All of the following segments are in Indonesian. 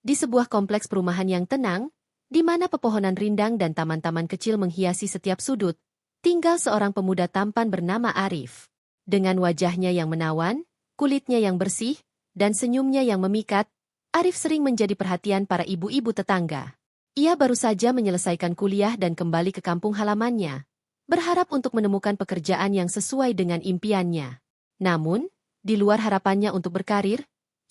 Di sebuah kompleks perumahan yang tenang, di mana pepohonan rindang dan taman-taman kecil menghiasi setiap sudut, tinggal seorang pemuda tampan bernama Arif. Dengan wajahnya yang menawan, kulitnya yang bersih, dan senyumnya yang memikat, Arif sering menjadi perhatian para ibu-ibu tetangga. Ia baru saja menyelesaikan kuliah dan kembali ke kampung halamannya, berharap untuk menemukan pekerjaan yang sesuai dengan impiannya. Namun, di luar harapannya untuk berkarir,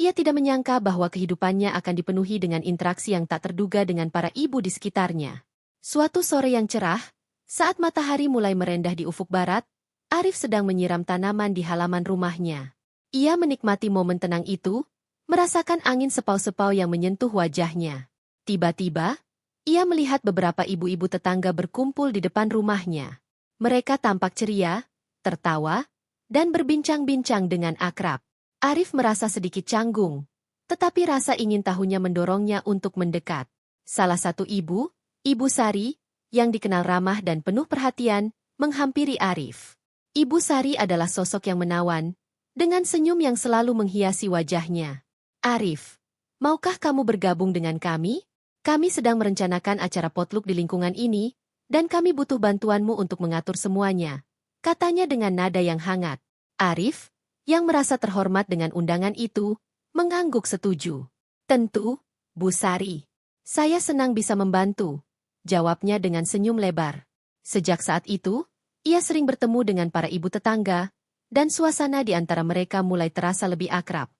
ia tidak menyangka bahwa kehidupannya akan dipenuhi dengan interaksi yang tak terduga dengan para ibu di sekitarnya. Suatu sore yang cerah, saat matahari mulai merendah di ufuk barat, Arif sedang menyiram tanaman di halaman rumahnya. Ia menikmati momen tenang itu, merasakan angin sepau-sepau yang menyentuh wajahnya. Tiba-tiba, ia melihat beberapa ibu-ibu tetangga berkumpul di depan rumahnya. Mereka tampak ceria, tertawa, dan berbincang-bincang dengan akrab. Arif merasa sedikit canggung, tetapi rasa ingin tahunya mendorongnya untuk mendekat. Salah satu ibu, Ibu Sari, yang dikenal ramah dan penuh perhatian, menghampiri Arif. Ibu Sari adalah sosok yang menawan, dengan senyum yang selalu menghiasi wajahnya. Arif, maukah kamu bergabung dengan kami? Kami sedang merencanakan acara potluck di lingkungan ini, dan kami butuh bantuanmu untuk mengatur semuanya, katanya dengan nada yang hangat. Arif, yang merasa terhormat dengan undangan itu, mengangguk setuju. Tentu, Bu Sari. Saya senang bisa membantu, jawabnya dengan senyum lebar. Sejak saat itu, ia sering bertemu dengan para ibu tetangga, dan suasana di antara mereka mulai terasa lebih akrab.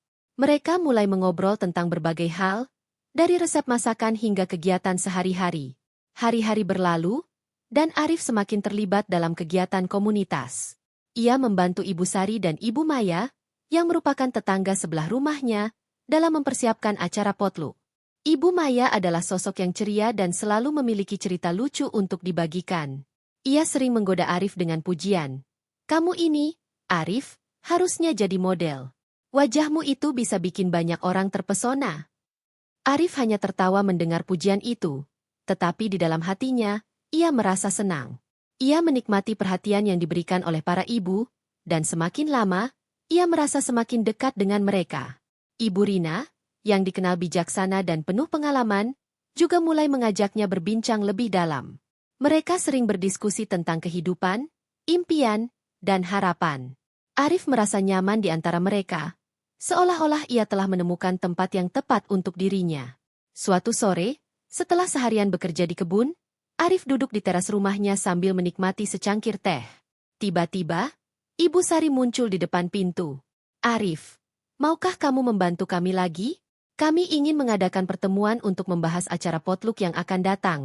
Mereka mulai mengobrol tentang berbagai hal, dari resep masakan hingga kegiatan sehari-hari. Hari-hari berlalu, dan Arif semakin terlibat dalam kegiatan komunitas. Ia membantu Ibu Sari dan Ibu Maya, yang merupakan tetangga sebelah rumahnya, dalam mempersiapkan acara potluck. Ibu Maya adalah sosok yang ceria dan selalu memiliki cerita lucu untuk dibagikan. Ia sering menggoda Arif dengan pujian. Kamu ini, Arif, harusnya jadi model. Wajahmu itu bisa bikin banyak orang terpesona. Arif hanya tertawa mendengar pujian itu, tetapi di dalam hatinya, ia merasa senang. Ia menikmati perhatian yang diberikan oleh para ibu, dan semakin lama, ia merasa semakin dekat dengan mereka. Ibu Rina, yang dikenal bijaksana dan penuh pengalaman, juga mulai mengajaknya berbincang lebih dalam. Mereka sering berdiskusi tentang kehidupan, impian, dan harapan. Arif merasa nyaman di antara mereka, seolah-olah ia telah menemukan tempat yang tepat untuk dirinya. Suatu sore, setelah seharian bekerja di kebun, Arif duduk di teras rumahnya sambil menikmati secangkir teh. Tiba-tiba, Ibu Sari muncul di depan pintu. Arif, maukah kamu membantu kami lagi? Kami ingin mengadakan pertemuan untuk membahas acara potluck yang akan datang,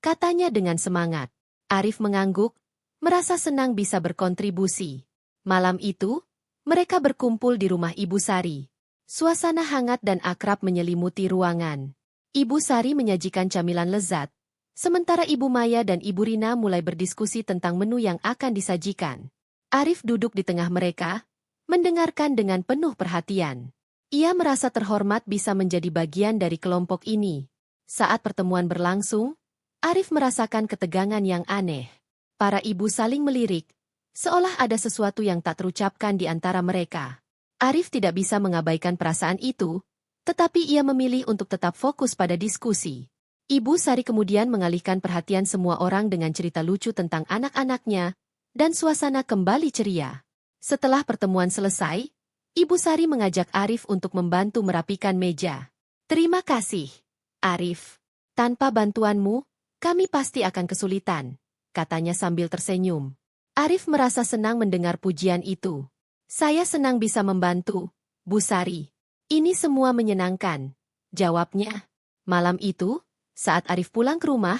katanya dengan semangat. Arif mengangguk, merasa senang bisa berkontribusi. Malam itu, mereka berkumpul di rumah Ibu Sari. Suasana hangat dan akrab menyelimuti ruangan. Ibu Sari menyajikan camilan lezat, sementara Ibu Maya dan Ibu Rina mulai berdiskusi tentang menu yang akan disajikan. Arif duduk di tengah mereka, mendengarkan dengan penuh perhatian. Ia merasa terhormat bisa menjadi bagian dari kelompok ini. Saat pertemuan berlangsung, Arif merasakan ketegangan yang aneh. Para ibu saling melirik, seolah ada sesuatu yang tak terucapkan di antara mereka. Arif tidak bisa mengabaikan perasaan itu, tetapi ia memilih untuk tetap fokus pada diskusi. Ibu Sari kemudian mengalihkan perhatian semua orang dengan cerita lucu tentang anak-anaknya, dan suasana kembali ceria. Setelah pertemuan selesai, Ibu Sari mengajak Arif untuk membantu merapikan meja. Terima kasih, Arif. Tanpa bantuanmu, kami pasti akan kesulitan, katanya sambil tersenyum. Arif merasa senang mendengar pujian itu. Saya senang bisa membantu, Bu Sari. Ini semua menyenangkan, jawabnya. Malam itu, saat Arif pulang ke rumah,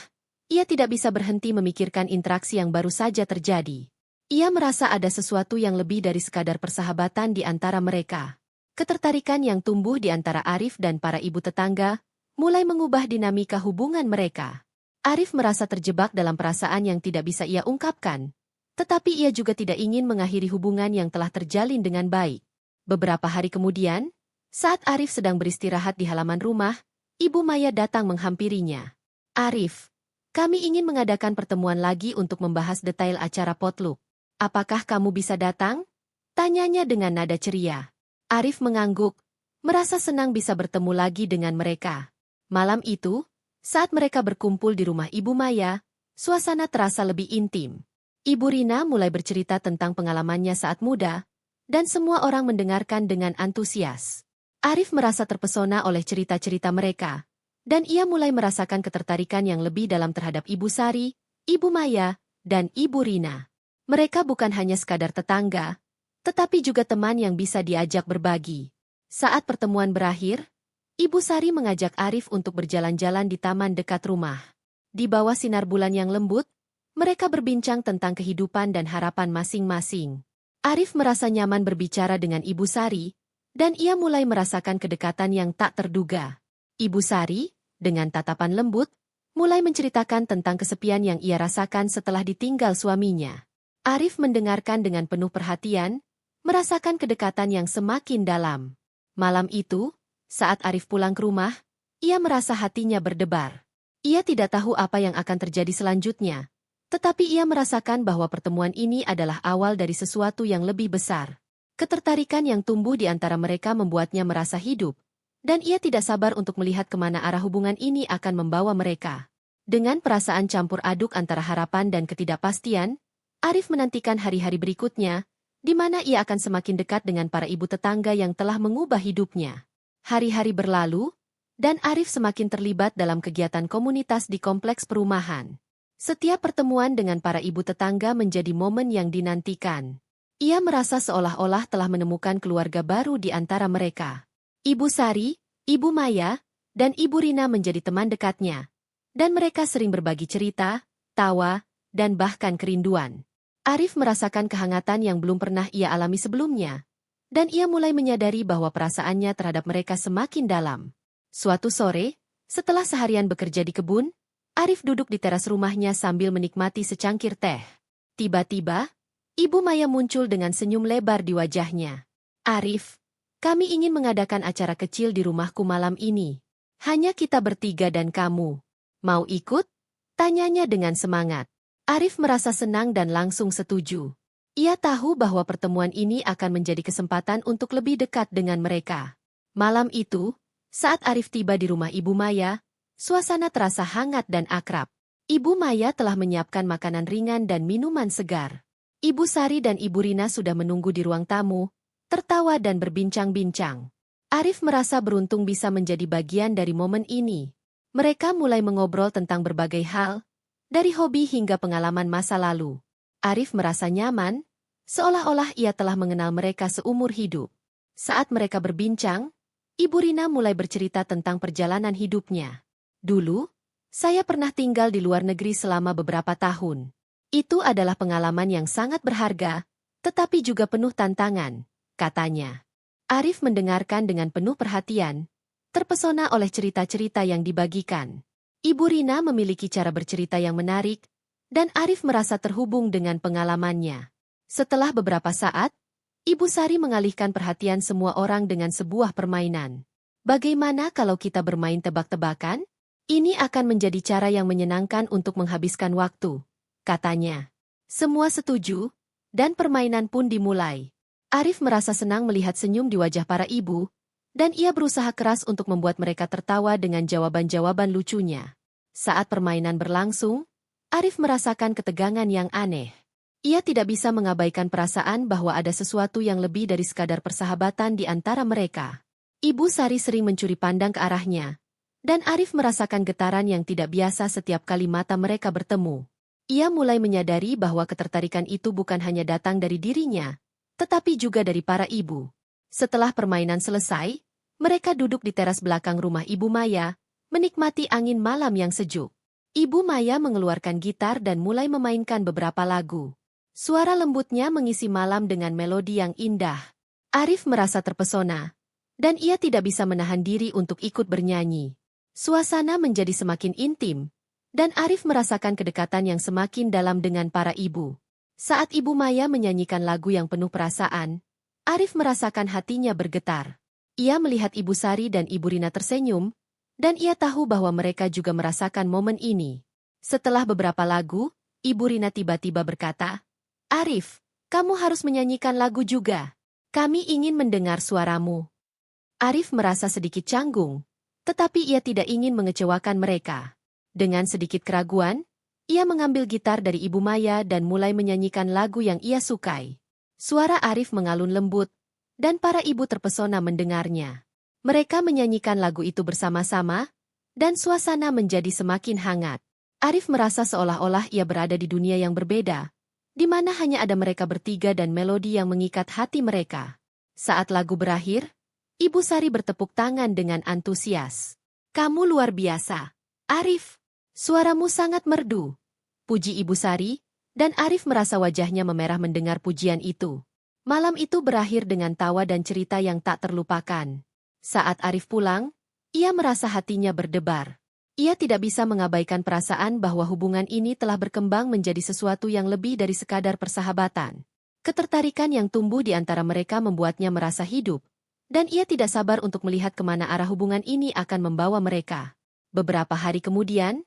ia tidak bisa berhenti memikirkan interaksi yang baru saja terjadi. Ia merasa ada sesuatu yang lebih dari sekadar persahabatan di antara mereka. Ketertarikan yang tumbuh di antara Arif dan para ibu tetangga mulai mengubah dinamika hubungan mereka. Arif merasa terjebak dalam perasaan yang tidak bisa ia ungkapkan, tetapi ia juga tidak ingin mengakhiri hubungan yang telah terjalin dengan baik. Beberapa hari kemudian, saat Arif sedang beristirahat di halaman rumah, Ibu Maya datang menghampirinya. Arif, kami ingin mengadakan pertemuan lagi untuk membahas detail acara potluck. Apakah kamu bisa datang? Tanyanya dengan nada ceria. Arif mengangguk, merasa senang bisa bertemu lagi dengan mereka. Malam itu, saat mereka berkumpul di rumah Ibu Maya, suasana terasa lebih intim. Ibu Rina mulai bercerita tentang pengalamannya saat muda, dan semua orang mendengarkan dengan antusias. Arif merasa terpesona oleh cerita-cerita mereka, dan ia mulai merasakan ketertarikan yang lebih dalam terhadap Ibu Sari, Ibu Maya, dan Ibu Rina. Mereka bukan hanya sekadar tetangga, tetapi juga teman yang bisa diajak berbagi. Saat pertemuan berakhir, Ibu Sari mengajak Arif untuk berjalan-jalan di taman dekat rumah. Di bawah sinar bulan yang lembut, mereka berbincang tentang kehidupan dan harapan masing-masing. Arif merasa nyaman berbicara dengan Ibu Sari, dan ia mulai merasakan kedekatan yang tak terduga. Ibu Sari, dengan tatapan lembut, mulai menceritakan tentang kesepian yang ia rasakan setelah ditinggal suaminya. Arif mendengarkan dengan penuh perhatian, merasakan kedekatan yang semakin dalam. Malam itu, saat Arif pulang ke rumah, ia merasa hatinya berdebar. Ia tidak tahu apa yang akan terjadi selanjutnya, tetapi ia merasakan bahwa pertemuan ini adalah awal dari sesuatu yang lebih besar. Ketertarikan yang tumbuh di antara mereka membuatnya merasa hidup, dan ia tidak sabar untuk melihat kemana arah hubungan ini akan membawa mereka. Dengan perasaan campur aduk antara harapan dan ketidakpastian, Arif menantikan hari-hari berikutnya, di mana ia akan semakin dekat dengan para ibu tetangga yang telah mengubah hidupnya. Hari-hari berlalu, dan Arif semakin terlibat dalam kegiatan komunitas di kompleks perumahan. Setiap pertemuan dengan para ibu tetangga menjadi momen yang dinantikan. Ia merasa seolah-olah telah menemukan keluarga baru di antara mereka. Ibu Sari, Ibu Maya, dan Ibu Rina menjadi teman dekatnya. Dan mereka sering berbagi cerita, tawa, dan bahkan kerinduan. Arif merasakan kehangatan yang belum pernah ia alami sebelumnya. Dan ia mulai menyadari bahwa perasaannya terhadap mereka semakin dalam. Suatu sore, setelah seharian bekerja di kebun, Arif duduk di teras rumahnya sambil menikmati secangkir teh. Tiba-tiba, Ibu Maya muncul dengan senyum lebar di wajahnya. Arif, kami ingin mengadakan acara kecil di rumahku malam ini. Hanya kita bertiga dan kamu. Mau ikut? Tanyanya dengan semangat. Arif merasa senang dan langsung setuju. Ia tahu bahwa pertemuan ini akan menjadi kesempatan untuk lebih dekat dengan mereka. Malam itu, saat Arif tiba di rumah Ibu Maya, suasana terasa hangat dan akrab. Ibu Maya telah menyiapkan makanan ringan dan minuman segar. Ibu Sari dan Ibu Rina sudah menunggu di ruang tamu, tertawa dan berbincang-bincang. Arif merasa beruntung bisa menjadi bagian dari momen ini. Mereka mulai mengobrol tentang berbagai hal, dari hobi hingga pengalaman masa lalu. Arif merasa nyaman, seolah-olah ia telah mengenal mereka seumur hidup. Saat mereka berbincang, Ibu Rina mulai bercerita tentang perjalanan hidupnya. Dulu, saya pernah tinggal di luar negeri selama beberapa tahun. Itu adalah pengalaman yang sangat berharga, tetapi juga penuh tantangan, katanya. Arif mendengarkan dengan penuh perhatian, terpesona oleh cerita-cerita yang dibagikan. Ibu Rina memiliki cara bercerita yang menarik, dan Arif merasa terhubung dengan pengalamannya. Setelah beberapa saat, Ibu Sari mengalihkan perhatian semua orang dengan sebuah permainan. Bagaimana kalau kita bermain tebak-tebakan? Ini akan menjadi cara yang menyenangkan untuk menghabiskan waktu, katanya. Semua setuju, dan permainan pun dimulai. Arif merasa senang melihat senyum di wajah para ibu, dan ia berusaha keras untuk membuat mereka tertawa dengan jawaban-jawaban lucunya. Saat permainan berlangsung, Arif merasakan ketegangan yang aneh. Ia tidak bisa mengabaikan perasaan bahwa ada sesuatu yang lebih dari sekadar persahabatan di antara mereka. Ibu Sari sering mencuri pandang ke arahnya, dan Arif merasakan getaran yang tidak biasa setiap kali mata mereka bertemu. Ia mulai menyadari bahwa ketertarikan itu bukan hanya datang dari dirinya, tetapi juga dari para ibu. Setelah permainan selesai, mereka duduk di teras belakang rumah Ibu Maya, menikmati angin malam yang sejuk. Ibu Maya mengeluarkan gitar dan mulai memainkan beberapa lagu. Suara lembutnya mengisi malam dengan melodi yang indah. Arif merasa terpesona, dan ia tidak bisa menahan diri untuk ikut bernyanyi. Suasana menjadi semakin intim, dan Arif merasakan kedekatan yang semakin dalam dengan para ibu. Saat Ibu Maya menyanyikan lagu yang penuh perasaan, Arif merasakan hatinya bergetar. Ia melihat Ibu Sari dan Ibu Rina tersenyum, dan ia tahu bahwa mereka juga merasakan momen ini. Setelah beberapa lagu, Ibu Rina tiba-tiba berkata, "Arif, kamu harus menyanyikan lagu juga. Kami ingin mendengar suaramu." Arif merasa sedikit canggung, Tetapi ia tidak ingin mengecewakan mereka. Dengan sedikit keraguan, ia mengambil gitar dari Ibu Maya dan mulai menyanyikan lagu yang ia sukai. Suara Arif mengalun lembut, dan para ibu terpesona mendengarnya. Mereka menyanyikan lagu itu bersama-sama, dan suasana menjadi semakin hangat. Arif merasa seolah-olah ia berada di dunia yang berbeda, di mana hanya ada mereka bertiga dan melodi yang mengikat hati mereka. Saat lagu berakhir, Ibu Sari bertepuk tangan dengan antusias. "Kamu luar biasa, Arif. Suaramu sangat merdu," puji Ibu Sari, dan Arif merasa wajahnya memerah mendengar pujian itu. Malam itu berakhir dengan tawa dan cerita yang tak terlupakan. Saat Arif pulang, ia merasa hatinya berdebar. Ia tidak bisa mengabaikan perasaan bahwa hubungan ini telah berkembang menjadi sesuatu yang lebih dari sekadar persahabatan. Ketertarikan yang tumbuh di antara mereka membuatnya merasa hidup, dan ia tidak sabar untuk melihat kemana arah hubungan ini akan membawa mereka. Beberapa hari kemudian,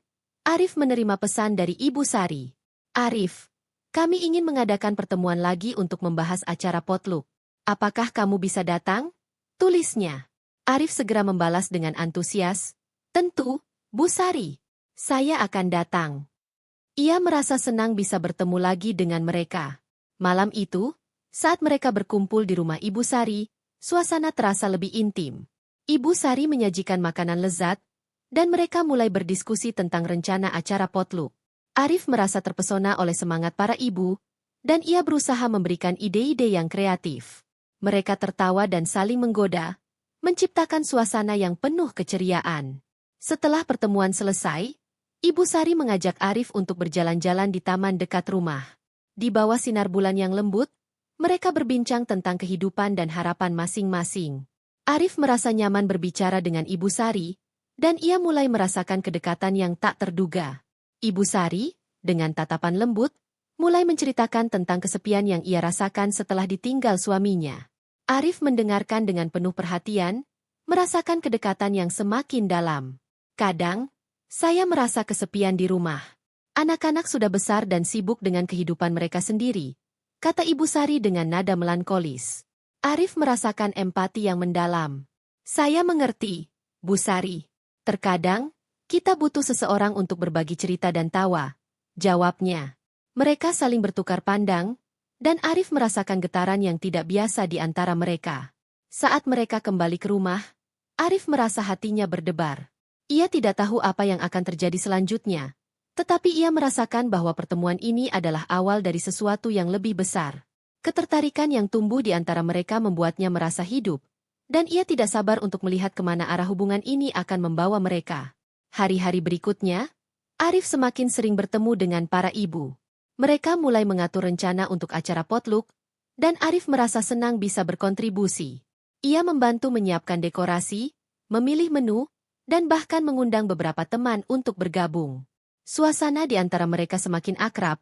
Arif menerima pesan dari Ibu Sari. "Arif, kami ingin mengadakan pertemuan lagi untuk membahas acara potluck. Apakah kamu bisa datang?" tulisnya. Arif segera membalas dengan antusias, "Tentu, Bu Sari. Saya akan datang." Ia merasa senang bisa bertemu lagi dengan mereka. Malam itu, saat mereka berkumpul di rumah Ibu Sari, suasana terasa lebih intim. Ibu Sari menyajikan makanan lezat, dan mereka mulai berdiskusi tentang rencana acara potluck. Arif merasa terpesona oleh semangat para ibu, dan ia berusaha memberikan ide-ide yang kreatif. Mereka tertawa dan saling menggoda, menciptakan suasana yang penuh keceriaan. Setelah pertemuan selesai, Ibu Sari mengajak Arif untuk berjalan-jalan di taman dekat rumah. Di bawah sinar bulan yang lembut, mereka berbincang tentang kehidupan dan harapan masing-masing. Arif merasa nyaman berbicara dengan Ibu Sari, dan ia mulai merasakan kedekatan yang tak terduga. Ibu Sari, dengan tatapan lembut, mulai menceritakan tentang kesepian yang ia rasakan setelah ditinggal suaminya. Arif mendengarkan dengan penuh perhatian, merasakan kedekatan yang semakin dalam. "Kadang, saya merasa kesepian di rumah. Anak-anak sudah besar dan sibuk dengan kehidupan mereka sendiri," kata Ibu Sari dengan nada melankolis. Arif merasakan empati yang mendalam. "Saya mengerti, Bu Sari. Terkadang, kita butuh seseorang untuk berbagi cerita dan tawa," jawabnya. Mereka saling bertukar pandang, dan Arif merasakan getaran yang tidak biasa di antara mereka. Saat mereka kembali ke rumah, Arif merasa hatinya berdebar. Ia tidak tahu apa yang akan terjadi selanjutnya, tetapi ia merasakan bahwa pertemuan ini adalah awal dari sesuatu yang lebih besar. Ketertarikan yang tumbuh di antara mereka membuatnya merasa hidup, dan ia tidak sabar untuk melihat kemana arah hubungan ini akan membawa mereka. Hari-hari berikutnya, Arif semakin sering bertemu dengan para ibu. Mereka mulai mengatur rencana untuk acara potluck, dan Arif merasa senang bisa berkontribusi. Ia membantu menyiapkan dekorasi, memilih menu, dan bahkan mengundang beberapa teman untuk bergabung. Suasana di antara mereka semakin akrab,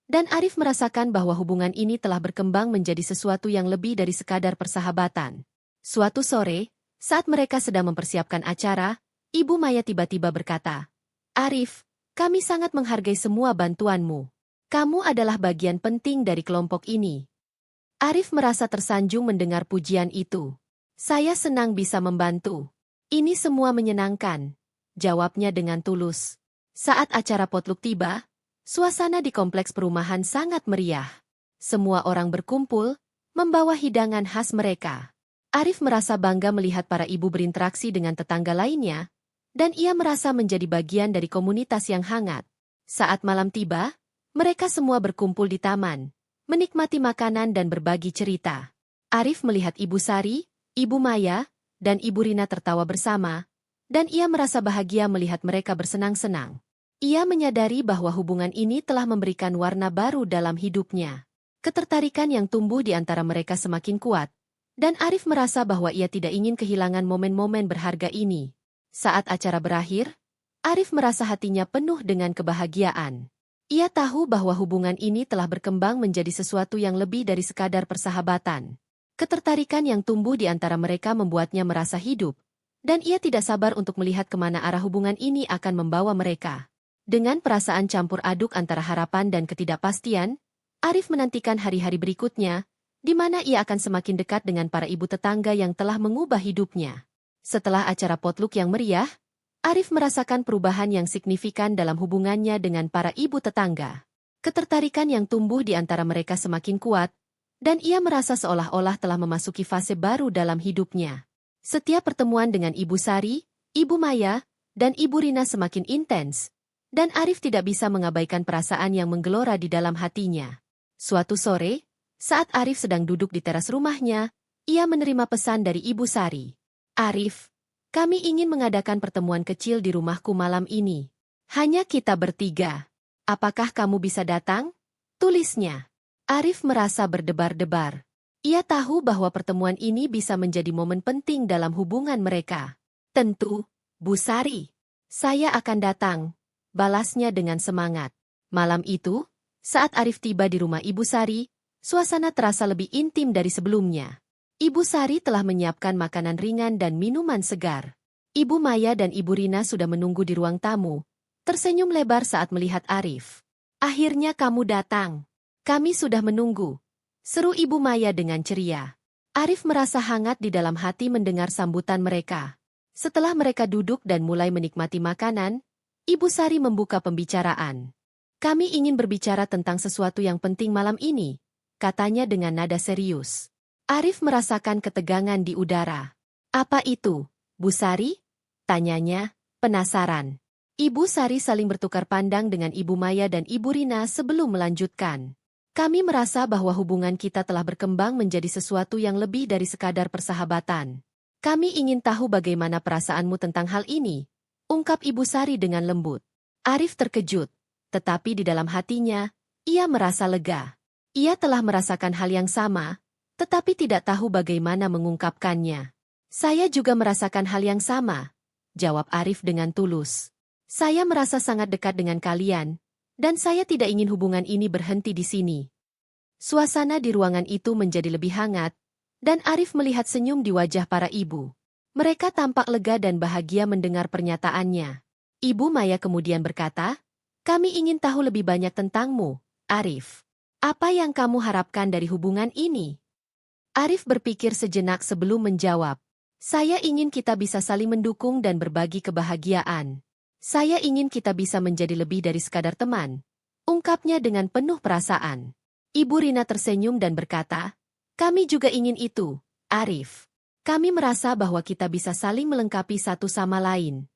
dan Arif merasakan bahwa hubungan ini telah berkembang menjadi sesuatu yang lebih dari sekadar persahabatan. Suatu sore, saat mereka sedang mempersiapkan acara, Ibu Maya tiba-tiba berkata, "Arif, kami sangat menghargai semua bantuanmu. Kamu adalah bagian penting dari kelompok ini." Arif merasa tersanjung mendengar pujian itu. "Saya senang bisa membantu. Ini semua menyenangkan," jawabnya dengan tulus. Saat acara potluck tiba, suasana di kompleks perumahan sangat meriah. Semua orang berkumpul, membawa hidangan khas mereka. Arif merasa bangga melihat para ibu berinteraksi dengan tetangga lainnya, dan ia merasa menjadi bagian dari komunitas yang hangat. Saat malam tiba, mereka semua berkumpul di taman, menikmati makanan dan berbagi cerita. Arif melihat Ibu Sari, Ibu Maya, dan Ibu Rina tertawa bersama, dan ia merasa bahagia melihat mereka bersenang-senang. Ia menyadari bahwa hubungan ini telah memberikan warna baru dalam hidupnya. Ketertarikan yang tumbuh di antara mereka semakin kuat, dan Arif merasa bahwa ia tidak ingin kehilangan momen-momen berharga ini. Saat acara berakhir, Arif merasa hatinya penuh dengan kebahagiaan. Ia tahu bahwa hubungan ini telah berkembang menjadi sesuatu yang lebih dari sekadar persahabatan. Ketertarikan yang tumbuh di antara mereka membuatnya merasa hidup, dan ia tidak sabar untuk melihat kemana arah hubungan ini akan membawa mereka. Dengan perasaan campur aduk antara harapan dan ketidakpastian, Arif menantikan hari-hari berikutnya, di mana ia akan semakin dekat dengan para ibu tetangga yang telah mengubah hidupnya. Setelah acara potluck yang meriah, Arif merasakan perubahan yang signifikan dalam hubungannya dengan para ibu tetangga. Ketertarikan yang tumbuh di antara mereka semakin kuat, dan ia merasa seolah-olah telah memasuki fase baru dalam hidupnya. Setiap pertemuan dengan Ibu Sari, Ibu Maya, dan Ibu Rina semakin intens, dan Arif tidak bisa mengabaikan perasaan yang menggelora di dalam hatinya. Suatu sore, saat Arif sedang duduk di teras rumahnya, ia menerima pesan dari Ibu Sari. Arif, kami ingin mengadakan pertemuan kecil di rumahku malam ini. Hanya kita bertiga. Apakah kamu bisa datang? Tulisnya. Arif merasa berdebar-debar. Ia tahu bahwa pertemuan ini bisa menjadi momen penting dalam hubungan mereka. Tentu, Bu Sari. Saya akan datang, balasnya dengan semangat. Malam itu, saat Arif tiba di rumah Ibu Sari, suasana terasa lebih intim dari sebelumnya. Ibu Sari telah menyiapkan makanan ringan dan minuman segar. Ibu Maya dan Ibu Rina sudah menunggu di ruang tamu, tersenyum lebar saat melihat Arif. Akhirnya kamu datang. Kami sudah menunggu, seru Ibu Maya dengan ceria. Arif merasa hangat di dalam hati mendengar sambutan mereka. Setelah mereka duduk dan mulai menikmati makanan, Ibu Sari membuka pembicaraan. Kami ingin berbicara tentang sesuatu yang penting malam ini, katanya dengan nada serius. Arif merasakan ketegangan di udara. Apa itu, Bu Sari? Tanyanya, penasaran. Ibu Sari saling bertukar pandang dengan Ibu Maya dan Ibu Rina sebelum melanjutkan. Kami merasa bahwa hubungan kita telah berkembang menjadi sesuatu yang lebih dari sekadar persahabatan. Kami ingin tahu bagaimana perasaanmu tentang hal ini, ungkap Ibu Sari dengan lembut. Arif terkejut, tetapi di dalam hatinya, ia merasa lega. Ia telah merasakan hal yang sama, tetapi tidak tahu bagaimana mengungkapkannya. Saya juga merasakan hal yang sama, jawab Arif dengan tulus. Saya merasa sangat dekat dengan kalian, dan saya tidak ingin hubungan ini berhenti di sini. Suasana di ruangan itu menjadi lebih hangat, dan Arif melihat senyum di wajah para ibu. Mereka tampak lega dan bahagia mendengar pernyataannya. Ibu Maya kemudian berkata, kami ingin tahu lebih banyak tentangmu, Arif. Apa yang kamu harapkan dari hubungan ini? Arif berpikir sejenak sebelum menjawab. Saya ingin kita bisa saling mendukung dan berbagi kebahagiaan. Saya ingin kita bisa menjadi lebih dari sekadar teman, ungkapnya dengan penuh perasaan. Ibu Rina tersenyum dan berkata, kami juga ingin itu, Arif. Kami merasa bahwa kita bisa saling melengkapi satu sama lain.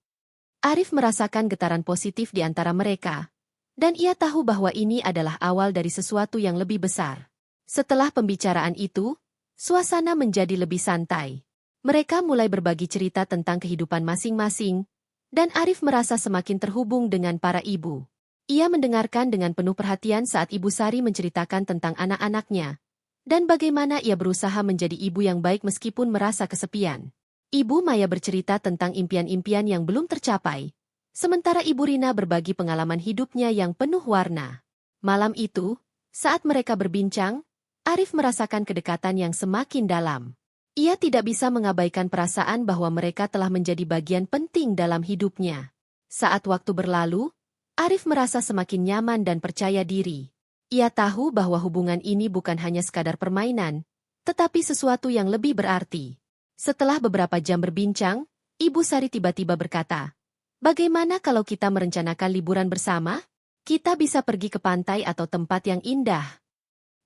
Arif merasakan getaran positif di antara mereka, dan ia tahu bahwa ini adalah awal dari sesuatu yang lebih besar. Setelah pembicaraan itu, suasana menjadi lebih santai. Mereka mulai berbagi cerita tentang kehidupan masing-masing, dan Arif merasa semakin terhubung dengan para ibu. Ia mendengarkan dengan penuh perhatian saat Ibu Sari menceritakan tentang anak-anaknya, dan bagaimana ia berusaha menjadi ibu yang baik meskipun merasa kesepian. Ibu Maya bercerita tentang impian-impian yang belum tercapai, sementara Ibu Rina berbagi pengalaman hidupnya yang penuh warna. Malam itu, saat mereka berbincang, Arif merasakan kedekatan yang semakin dalam. Ia tidak bisa mengabaikan perasaan bahwa mereka telah menjadi bagian penting dalam hidupnya. Saat waktu berlalu, Arif merasa semakin nyaman dan percaya diri. Ia tahu bahwa hubungan ini bukan hanya sekadar permainan, tetapi sesuatu yang lebih berarti. Setelah beberapa jam berbincang, Ibu Sari tiba-tiba berkata, bagaimana kalau kita merencanakan liburan bersama? Kita bisa pergi ke pantai atau tempat yang indah.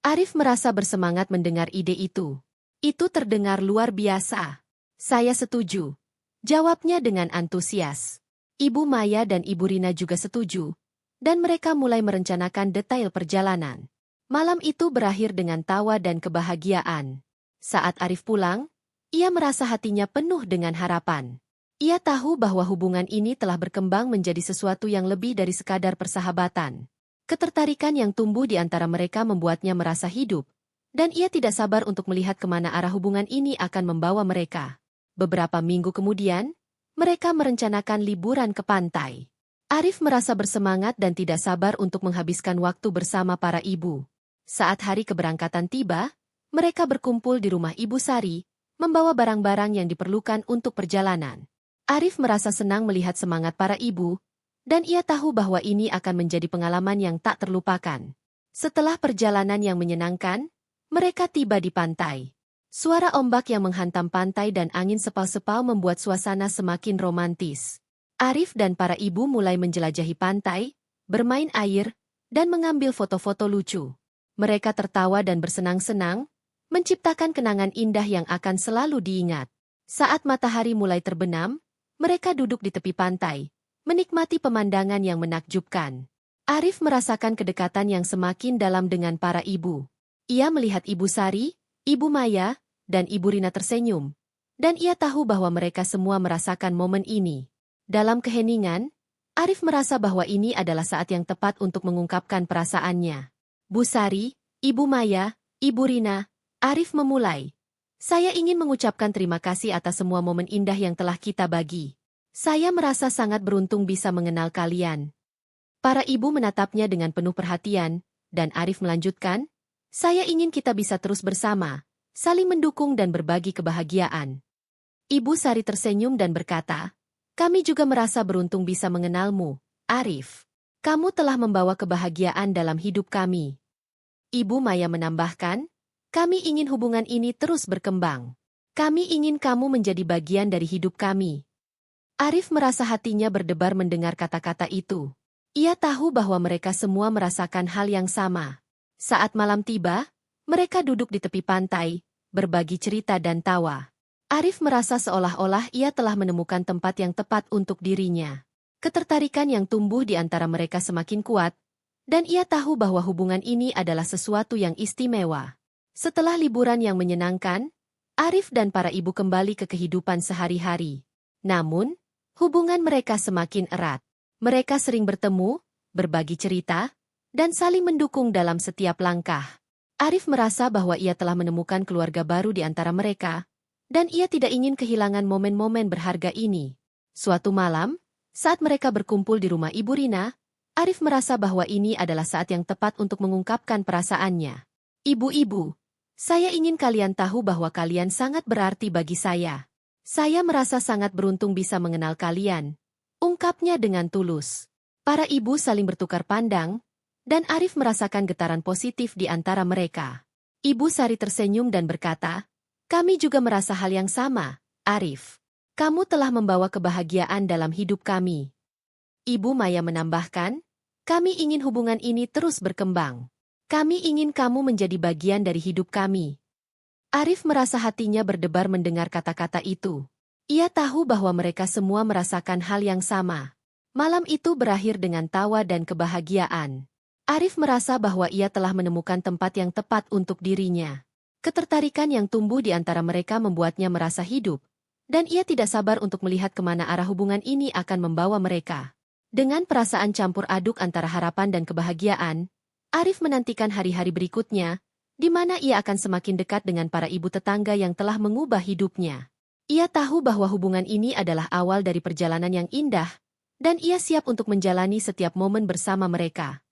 Arif merasa bersemangat mendengar ide itu. Itu terdengar luar biasa. Saya setuju, jawabnya dengan antusias. Ibu Maya dan Ibu Rina juga setuju, dan mereka mulai merencanakan detail perjalanan. Malam itu berakhir dengan tawa dan kebahagiaan. Saat Arif pulang, ia merasa hatinya penuh dengan harapan. Ia tahu bahwa hubungan ini telah berkembang menjadi sesuatu yang lebih dari sekadar persahabatan. Ketertarikan yang tumbuh di antara mereka membuatnya merasa hidup, dan ia tidak sabar untuk melihat kemana arah hubungan ini akan membawa mereka. Beberapa minggu kemudian, mereka merencanakan liburan ke pantai. Arif merasa bersemangat dan tidak sabar untuk menghabiskan waktu bersama para ibu. Saat hari keberangkatan tiba, mereka berkumpul di rumah Ibu Sari, membawa barang-barang yang diperlukan untuk perjalanan. Arif merasa senang melihat semangat para ibu, dan ia tahu bahwa ini akan menjadi pengalaman yang tak terlupakan. Setelah perjalanan yang menyenangkan, mereka tiba di pantai. Suara ombak yang menghantam pantai dan angin sepal-sepal membuat suasana semakin romantis. Arif dan para ibu mulai menjelajahi pantai, bermain air, dan mengambil foto-foto lucu. Mereka tertawa dan bersenang-senang, menciptakan kenangan indah yang akan selalu diingat. Saat matahari mulai terbenam, mereka duduk di tepi pantai, menikmati pemandangan yang menakjubkan. Arif merasakan kedekatan yang semakin dalam dengan para ibu. Ia melihat Ibu Sari, Ibu Maya, dan Ibu Rina tersenyum, dan ia tahu bahwa mereka semua merasakan momen ini. Dalam keheningan, Arif merasa bahwa ini adalah saat yang tepat untuk mengungkapkan perasaannya. Bu Sari, Ibu Maya, Ibu Rina, Arif memulai. Saya ingin mengucapkan terima kasih atas semua momen indah yang telah kita bagi. Saya merasa sangat beruntung bisa mengenal kalian. Para ibu menatapnya dengan penuh perhatian, dan Arif melanjutkan, saya ingin kita bisa terus bersama, saling mendukung dan berbagi kebahagiaan. Ibu Sari tersenyum dan berkata, kami juga merasa beruntung bisa mengenalmu, Arif. Kamu telah membawa kebahagiaan dalam hidup kami. Ibu Maya menambahkan, kami ingin hubungan ini terus berkembang. Kami ingin kamu menjadi bagian dari hidup kami. Arif merasa hatinya berdebar mendengar kata-kata itu. Ia tahu bahwa mereka semua merasakan hal yang sama. Saat malam tiba, mereka duduk di tepi pantai, berbagi cerita dan tawa. Arif merasa seolah-olah ia telah menemukan tempat yang tepat untuk dirinya. Ketertarikan yang tumbuh di antara mereka semakin kuat, dan ia tahu bahwa hubungan ini adalah sesuatu yang istimewa. Setelah liburan yang menyenangkan, Arif dan para ibu kembali ke kehidupan sehari-hari. Namun, hubungan mereka semakin erat. Mereka sering bertemu, berbagi cerita, dan saling mendukung dalam setiap langkah. Arif merasa bahwa ia telah menemukan keluarga baru di antara mereka, dan ia tidak ingin kehilangan momen-momen berharga ini. Suatu malam, saat mereka berkumpul di rumah Ibu Rina, Arif merasa bahwa ini adalah saat yang tepat untuk mengungkapkan perasaannya. Ibu-ibu, saya ingin kalian tahu bahwa kalian sangat berarti bagi saya. Saya merasa sangat beruntung bisa mengenal kalian, ungkapnya dengan tulus. Para ibu saling bertukar pandang, dan Arif merasakan getaran positif di antara mereka. Ibu Sari tersenyum dan berkata, kami juga merasa hal yang sama, Arif. Kamu telah membawa kebahagiaan dalam hidup kami. Ibu Maya menambahkan, kami ingin hubungan ini terus berkembang. Kami ingin kamu menjadi bagian dari hidup kami. Arif merasa hatinya berdebar mendengar kata-kata itu. Ia tahu bahwa mereka semua merasakan hal yang sama. Malam itu berakhir dengan tawa dan kebahagiaan. Arif merasa bahwa ia telah menemukan tempat yang tepat untuk dirinya. Ketertarikan yang tumbuh di antara mereka membuatnya merasa hidup, dan ia tidak sabar untuk melihat kemana arah hubungan ini akan membawa mereka. Dengan perasaan campur aduk antara harapan dan kebahagiaan, Arif menantikan hari-hari berikutnya, di mana ia akan semakin dekat dengan para ibu tetangga yang telah mengubah hidupnya. Ia tahu bahwa hubungan ini adalah awal dari perjalanan yang indah, dan ia siap untuk menjalani setiap momen bersama mereka.